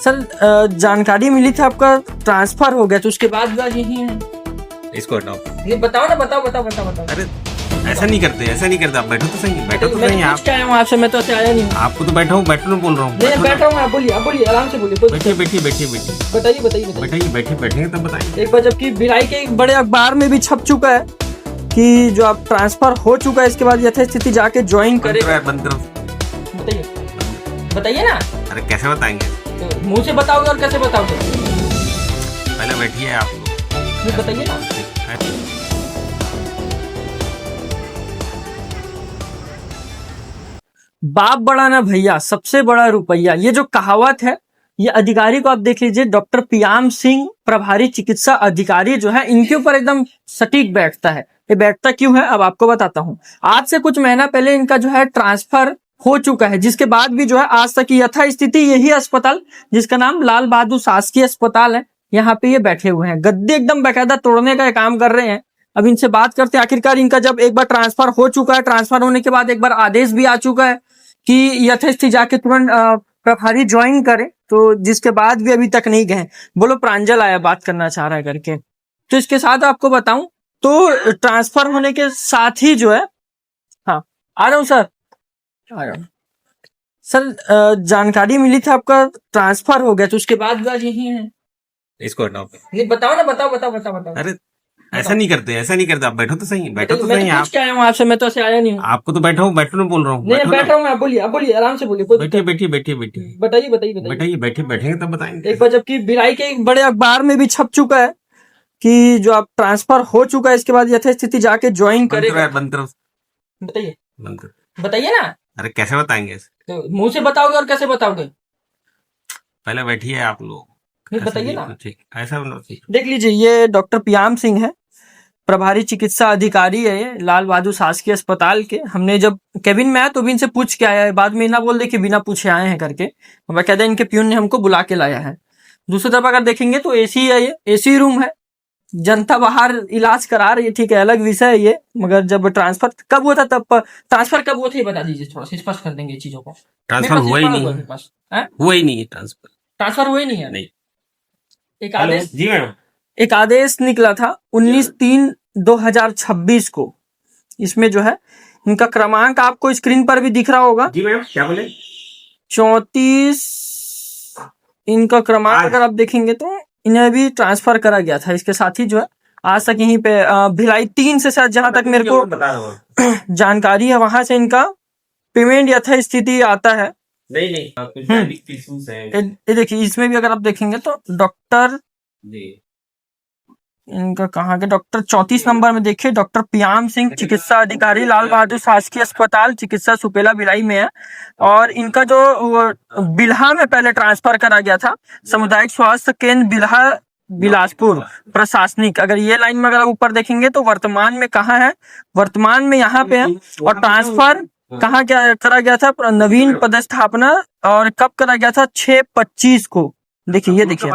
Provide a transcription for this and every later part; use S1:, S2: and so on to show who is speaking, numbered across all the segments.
S1: Sir जानकारी मिली थी आपका ट्रांसफर हो गया तो उसके बाद भी आज यही है।
S2: इसको हटाओ।
S1: ये बताओ ना, बताओ।
S2: अरे ऐसा नहीं करते आप बैठो तो सही आप।
S1: क्या आया हूँ आपसे, मैं तो ऐसे आया नहीं हूँ।
S2: आपको तो बैठो बोल रहा हूँ।
S1: नहीं बैठ रहा हूँ, आप बोलिए आराम से बोलिए।
S2: बैठिए बैठेंगे तब बताइए।
S1: एक बार जबकि भिलाई के एक बड़े अखबार में भी छप चुका है कि जो आप ट्रांसफर हो चुका है इसके बाद यथास्थिति जाके ज्वाइन करेगा।
S2: बंद करो।
S1: बताइए ना।
S2: अरे कैसे बताएंगे?
S1: तो मुंह से बताओगे और कैसे बताओगे?
S2: पहले बैठिए आप लोग।
S1: बताइए ना। बाप बड़ा ना भैया, सबसे बड़ा रुपया, ये जो कहावत है ये अधिकारी को आप देख लीजिए, डॉक्टर पियाम सिंह प्रभारी चिकित्सा अधिकारी जो है इनके ऊपर एकदम सटीक बैठता है। ये बैठता क्यों है अब आपको बताता हूँ। आज से कुछ महीना पहले इनका जो है ट्रांसफर हो चुका है, जिसके बाद भी जो है आज तक यथास्थिति यही अस्पताल जिसका नाम लाल बहादुर शासकीय अस्पताल है, यहाँ पे ये बैठे हुए हैं। गद्दे एकदम बेकायदा तोड़ने का काम कर रहे हैं। अब इनसे बात करते हैं, आखिरकार इनका जब एक बार ट्रांसफर हो चुका है, ट्रांसफर होने के बाद एक बार आदेश भी आ चुका है कि यथास्थिति जाके तुरंत प्रभारी ज्वाइन करे, तो जिसके बाद भी अभी तक नहीं गए। बोलो प्रांजल आया बात करना चाह रहा है करके। तो इसके साथ आपको बताऊं तो ट्रांसफर होने के साथ ही जो है, हाँ आ रहा हूँ सर, आ रहा हूँ सर। जानकारी मिली थी आपका ट्रांसफर हो गया तो उसके बाद भी आज यही है।
S2: इसको हटाओ।
S1: नहीं बताओ ना, बताओ।
S2: अरे ऐसा नहीं करते आप बैठो तो सही आप।
S1: क्या आया हूँ आपसे, मैं तो ऐसे आया नहीं हूँ।
S2: आपको तो बैठो बोल रहा हूँ।
S1: नहीं बैठ रहा हूँ, आप बोलिए आराम से बोलिए।
S2: बैठिए बैठेंगे तब बताएंगे।
S1: एक बार जबकि भिलाई के एक बड़े अखबार में भी छप चुका है कि जो आप ट्रांसफर हो चुका है इसके बाद यथास्थिति जाके ज्वाइन करेगा।
S2: बंद करो।
S1: बताइए ना।
S2: अरे कैसे बताएंगे?
S1: तो मुंह से बताओगे और कैसे बताओगे?
S2: पहले बैठिए आप लोग।
S1: बताइए ना।
S2: ऐसा
S1: देख लीजिए, ये डॉक्टर पियाम सिंह है, प्रभारी चिकित्सा अधिकारी है ये लाल बहादुर शासकीय अस्पताल के। हमने जब केबिन में आया तो भी इनसे पूछ के आया है, बाद में ना बोल दे कि बिना पूछे आए हैं करके। बाकायदा इनके प्यून ने हमको बुला के लाया है। दूसरी तरफ अगर देखेंगे तो एसी है, ये एसी रूम है, जनता बाहर इलाज करा रही है, ठीक है, अलग विषय है ये। मगर जब ट्रांसफर कब हुआ था, तब ट्रांसफर कब हुआ था ये बता दीजिए, थोड़ा सा स्पष्ट कर देंगे चीजों को।
S2: ट्रांसफर हुआ ही नहीं है।
S1: ट्रांसफर हुआ ही नहीं है।
S2: नहीं।
S1: एक आदेश निकला था 19/3/2026 को। इसमें जो है इनका क्रमांक आपको स्क्रीन पर भी दिख रहा होगा।
S2: जी मैम, क्या बोले?
S1: 34 इनका क्रमांक अगर आप देखेंगे तो इन्हें भी ट्रांसफर करा गया था। इसके साथ ही जो है आज तक यहीं पे भिलाई 3 से शायद जहां तक मेरे को जानकारी है वहां से इनका पेमेंट यथास्थिति आता है।
S2: नहीं
S1: ये देखिए, इसमें भी अगर आप देखेंगे तो डॉक्टर इनका कहाँ के डॉक्टर 34 नंबर में देखिए, डॉक्टर पियाम सिंह चिकित्सा अधिकारी लाल बहादुर शासकीय अस्पताल चिकित्सा सुपेला भिलाई में है। और इनका जो बिल्हा में पहले ट्रांसफर करा गया था, सामुदायिक स्वास्थ्य केंद्र बिल्हा बिलासपुर प्रशासनिक। अगर ये लाइन में अगर आप ऊपर देखेंगे तो वर्तमान में कहाँ है, वर्तमान में यहाँ पे है। और ट्रांसफर कहाँ क्या करा गया था, नवीन पदस्थापना, और कब करा गया था? 6/25 को। देखिए ये देखिए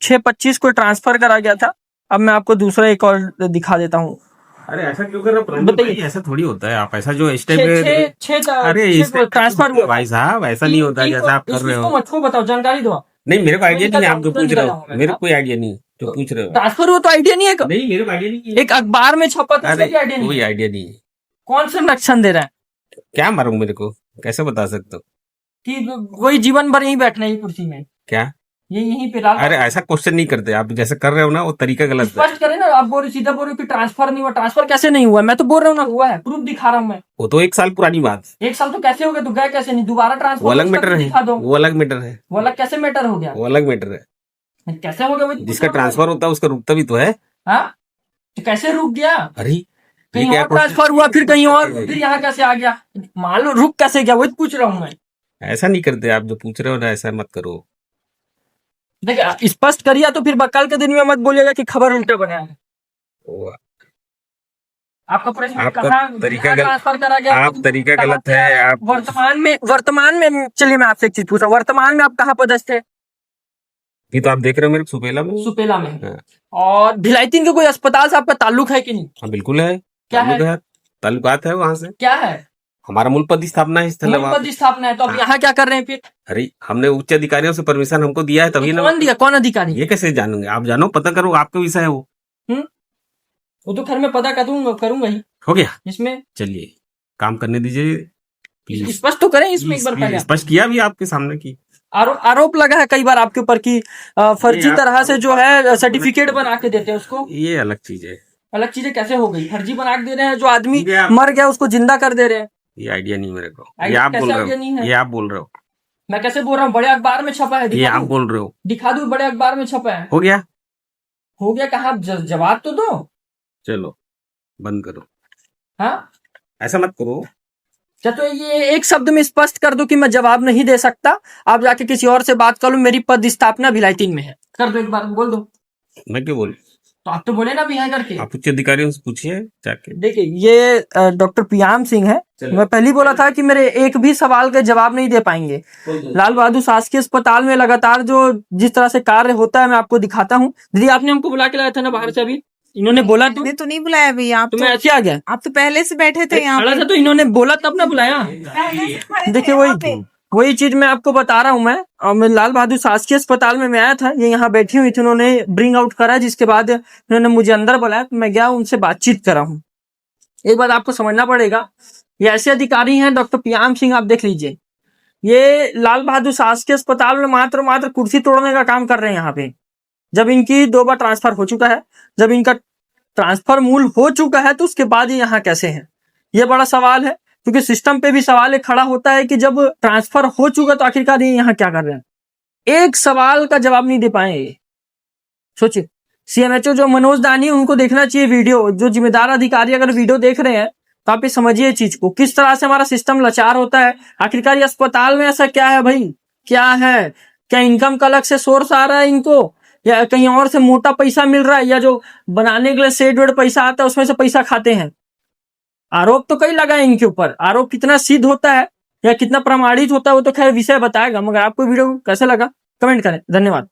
S1: 6/25 को ट्रांसफर करा गया था। अब मैं आपको दूसरा एक और दिखा देता हूँ।
S2: अरे ऐसा क्यों कर रहे हो? बताइए, ऐसा थोड़ी होता है। आप ऐसा जो स्टेप
S1: ट्रांसफर हुआ
S2: भाई साहब, ऐसा नहीं होता है जैसा आप कर रहे हो।
S1: मत बताओ, जानकारी दो।
S2: नहीं, मेरे को आइडिया नहीं है, आप जो पूछ रहे हो मेरे को कोई आइडिया नहीं जो पूछ रहे हो।
S1: ट्रांसफर हुआ तो आइडिया नहीं है?
S2: नहीं, मेरे को आइडिया नहीं है।
S1: एक अखबार में छपा था,
S2: कोई आइडिया नहीं है।
S1: कौन सा लक्षण दे रहा है?
S2: क्या मारूं, मेरे को कैसे बता सकते हो
S1: कि वही जीवन भर यहीं बैठना है कुर्सी में?
S2: क्या
S1: ये यहीं पे?
S2: अरे ऐसा क्वेश्चन नहीं करते आप, जैसे कर रहे हो ना वो तरीका गलत है।
S1: स्पष्ट करें ना, आप बोल रहे सीधा बोल रहे कि ट्रांसफर नहीं हुआ। ट्रांसफर कैसे नहीं हुआ? मैं तो बोल रहा हूँ ना हुआ है, प्रूफ दिखा रहा हूँ मैं।
S2: वो तो 1 साल पुरानी बात।
S1: 1 साल तो कैसे हो गया? तो गया कैसे नहीं? दोबारा ट्रांसफर
S2: वो अलग मैटर है, वो अलग मैटर है।
S1: वो अलग कैसे मैटर हो गया?
S2: वो अलग मैटर है।
S1: कैसे हो गया?
S2: जिसका ट्रांसफर होता है उसका रुकता भी तो है।
S1: तो कैसे रुक गया?
S2: अरे
S1: कहीं और ट्रांसफर हुआ, फिर कहीं और, फिर यहाँ कैसे आ गया? मान लो रुक कैसे गया, वही पूछ रहा हूँ मैं।
S2: ऐसा नहीं करते आप जो पूछ रहे हो ना, ऐसा मत करो।
S1: देखिए स्पष्ट करिए, तो फिर कल के दिन में मत बोलिएगा कि खबर उल्टे बनाया है। आपका प्रश्न कहाँ
S2: तरीका
S1: ट्रांसफर करा गया?
S2: आप तरीका गलत है। आप
S1: वर्तमान में चलिए मैं आपसे एक चीज पूछा, वर्तमान में आप कहाँ पदस्थ है?
S2: ये तो आप देख रहे हो मेरे सुपेला में।
S1: सुपेला में है। और भिलाई 3 के कोई अस्पताल से आपका ताल्लुक है कि नहीं?
S2: हाँ बिल्कुल है।
S1: क्या है?
S2: ताल्लुकात है वहाँ से।
S1: क्या है?
S2: हमारा मूल पद स्थापना है स्थल है
S1: मूल
S2: वहाँ
S1: पद
S2: पे।
S1: स्थापना है, तो अब
S2: हाँ।
S1: यहाँ क्या कर रहे हैं फिर?
S2: अरे हमने उच्च अधिकारियों से परमिशन हमको दिया है तभी ना।
S1: कौन दिया, कौन अधिकारी?
S2: ये कैसे जानोगे आप? जानो, पता करो, आपका विषय है वो।
S1: हम्म, वो तो खैर मैं पता करूंगा ही।
S2: हो गया,
S1: इसमें
S2: चलिए काम करने दीजिए प्लीज।
S1: स्पष्ट तो करें इसमें एक बार पहले।
S2: स्पष्ट किया भी आपके सामने की।
S1: आरोप लगा है कई बार आपके ऊपर कि फर्जी
S2: ये
S1: तरह से जो है सर्टिफिकेट बना के देते हैं उसको।
S2: ये अलग चीज है।
S1: अलग चीजें कैसे हो गई? फर्जी बना के दे रहे हैं, जो आदमी
S2: ये आप-
S1: मर गया उसको जिंदा कर दे रहे हैं।
S2: ये आइडिया नहीं मेरे को। ये
S1: आइडिया
S2: आप बोल
S1: कैसे
S2: रहे
S1: आइडिया नहीं
S2: हो,
S1: है?
S2: ये आप बोल रहे हो,
S1: मैं कैसे बोल रहा हूँ? बड़े अखबार में छपा है,
S2: ये
S1: दिखा
S2: आप
S1: दूं?
S2: बोल रहे हो।
S1: दिखा दूं? बड़े अखबार में छपा है।
S2: हो गया,
S1: हो गया कहाँ? जवाब तो दो।
S2: चलो बंद करो,
S1: हाँ,
S2: ऐसा मत करो।
S1: क्या तो ये एक शब्द में स्पष्ट कर दो कि मैं जवाब नहीं दे सकता, आप जाके किसी और से बात कर लो, मेरी पद स्थापना भिलाई 3 में है। कर दो, एक बार बोल दो।
S2: मैं क्यों बोलूं?
S1: तो आप तो बोले ना भिलाई करके।
S2: आप उच्च अधिकारियों से पूछिए जाके।
S1: देखिए, ये डॉक्टर पियाम सिंह है। मैं पहले ही बोला था कि मेरे एक भी सवाल के जवाब नहीं दे पाएंगे। लाल बहादुर शासकीय अस्पताल में लगातार जो जिस तरह से कार्य होता है मैं आपको दिखाता हूँ। दीदी, आपने हमको बुला के लाया था ना बाहर से, अभी इन्होंने बोला
S3: मैंने तो नहीं बुलाया भैया, आप
S1: तो मैं ऐसे आ गया।
S3: आप तो पहले से बैठे थे यहाँ
S1: खड़ा
S3: पे।
S1: था तो इन्होंने बोला तब ना बुलाया। देखिए, वही चीज मैं आपको बता रहा हूँ। मैं लाल बहादुर शासकीय अस्पताल में मैं आया था, ये यहाँ बैठी हुई थी, उन्होंने ब्रिंग आउट करा, जिसके बाद उन्होंने मुझे अंदर बुलाया, तो मैं गया, उनसे बातचीत करा हूँ। एक बात आपको समझना पड़ेगा, ये ऐसे अधिकारी हैं डॉक्टर पियाम सिंह, आप देख लीजिए, ये लाल बहादुर शासकीय अस्पताल में मात्र कुर्सी तोड़ने का काम कर रहे हैं यहाँ पे। जब इनकी 2 बार ट्रांसफर हो चुका है, जब इनका ट्रांसफर मूल हो चुका है, तो उसके बाद ये यहाँ कैसे हैं? ये बड़ा सवाल है, क्योंकि सिस्टम पे भी सवाल एक खड़ा होता है कि जब ट्रांसफर हो चुका तो आखिरकार ये यहाँ क्या कर रहे हैं? एक सवाल का जवाब नहीं दे पाए ये। सोचिए, सीएमएचओ जो मनोज दानी, उनको देखना चाहिए वीडियो। जो जिम्मेदार अधिकारी अगर वीडियो देख रहे हैं तो आप ये समझिए चीज को, किस तरह से हमारा सिस्टम लाचार होता है। आखिरकार ये अस्पताल में ऐसा क्या है भाई? क्या है? क्या इनकम का अलग से सोर्स आ रहा है इनको, या कहीं और से मोटा पैसा मिल रहा है, या जो बनाने के लिए सेड वेड पैसा आता है उसमें से पैसा खाते हैं? आरोप तो कई लगाए इनके ऊपर। आरोप कितना सिद्ध होता है या कितना प्रमाणित होता है वो तो खैर विषय बताएगा। मगर आपको वीडियो कैसा लगा कमेंट करें। धन्यवाद।